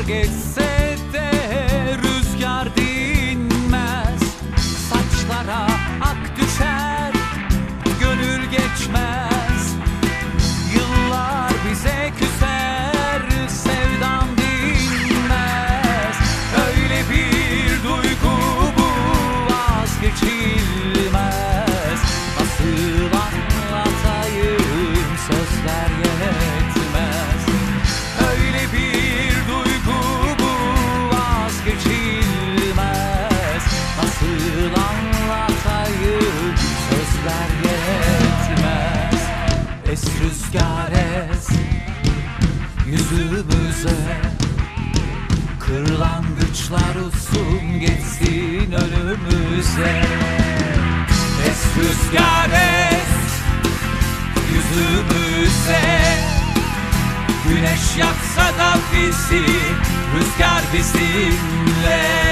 geçse de rüzgar dinmez. Saçlara ak düşer, gönül geçmez. Yıllar bize küser, sevdam dinmez. Öyle bir duygu bu, vazgeçilmez. Nasıl anlatayım, sözler yetmez. Öyle bir duygu bu, vazgeçilmez. Nasıl anlatayım, sözler yetmez. Es rüzgar es yüzümüze, kırlangıçlar uçsun geçsin önümüze. Es rüzgar es yüzümüze, güneş yaksa da bizi rüzgar bizimle.